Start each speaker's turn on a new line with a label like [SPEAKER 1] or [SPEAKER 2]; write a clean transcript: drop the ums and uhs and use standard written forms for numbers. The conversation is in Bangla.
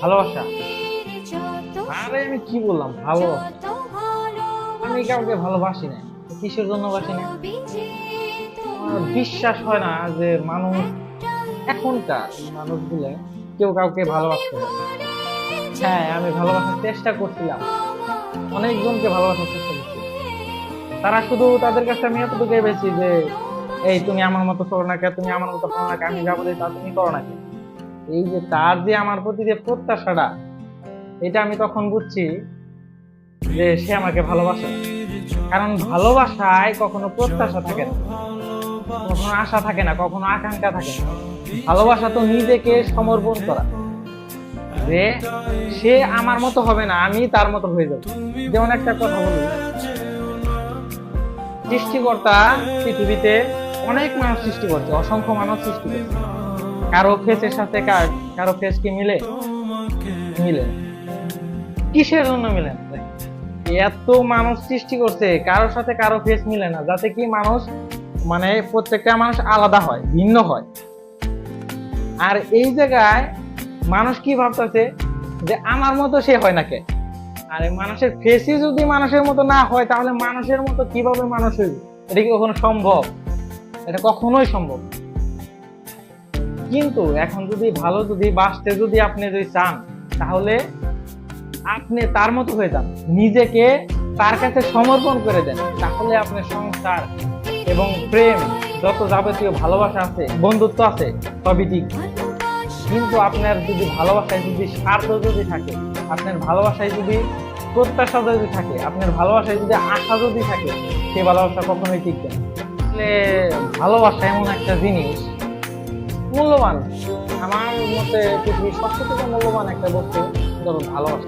[SPEAKER 1] ভালোবাসা, আরে আমি কি বললাম ভালোবাসা? আমি কাউকে ভালোবাসি না। কিসের জন্য বাসি না? আমার বিশ্বাস হয় না যে মানুষ, এখনকার মানুষগুলো কেউ কাউকে ভালোবাসতে পারে। হ্যাঁ, আমি ভালোবাসার চেষ্টা করছিলাম, অনেকজনকে ভালোবাসার চেষ্টা করছি। তারা শুধু, তাদের কাছে আমি এতটুকুই পেয়েছি যে এই তুমি আমার মতো করো না কে, তুমি আমার মতো করো না কে, আমি যাবো তা তুমি করো না কে। এই যে তার যে আমার প্রতি যে প্রত্যাশাটা, এটা আমি তখন বুঝছি যে সে আমাকে ভালোবাসে না। কারণ ভালোবাসায় কখনো প্রত্যাশা থাকে না, কখনো আশা থাকে না, কখনো আকাঙ্ক্ষা থাকে না। ভালোবাসা তো নিজেকে সমর্পণ করা, যে সে আমার মতো হবে না, আমি তার মতো হয়ে যাবো। যেমন একটা কথা বলি, সৃষ্টিকর্তা পৃথিবীতে অনেক মানুষ সৃষ্টি করছে, অসংখ্য মানুষ সৃষ্টি করছে। কারো ফেসের সাথে কারো ফেস কি মিলে? মিলে না। কিসের জন্য মিলে না? এত মানুষ সৃষ্টি করছে, কারোর সাথে কারো ফেস মিলে না, যাতে কি মানুষ, মানে প্রত্যেকটা মানুষ আলাদা হয়, ভিন্ন হয়। আর এই জায়গায় মানুষ কি ভাবতেছে যে আমার মতো সে হয় না কে? আরে মানুষের ফেসই যদি মানুষের মতো না হয়, তাহলে মানুষের মতো কিভাবে মানুষ হইবে? এটা কি কখনো সম্ভব? এটা কখনোই সম্ভব। কিন্তু এখন যদি ভালো, যদি বাঁচতে যদি আপনি যদি চান, তাহলে আপনি তার মতো হয়ে যান, নিজেকে তার কাছে সমর্পণ করে দেন। তাহলে আপনার সংসার এবং প্রেম, যত যাবতীয় ভালোবাসা আছে, বন্ধুত্ব আছে, সবই ঠিক। কিন্তু আপনার যদি ভালোবাসায় যদি স্বার্থ যদি থাকে, আপনার ভালোবাসায় যদি প্রত্যাশা যদি থাকে, আপনার ভালোবাসায় যদি আশা যদি থাকে, সে ভালোবাসা কখনোই টিকবে না। আসলে ভালোবাসা এমন একটা জিনিস, মূল্যবান। আমার মতে পৃথিবীর সবচেয়ে মূল্যবান একটা বস্তু হলো ভালোবাসা।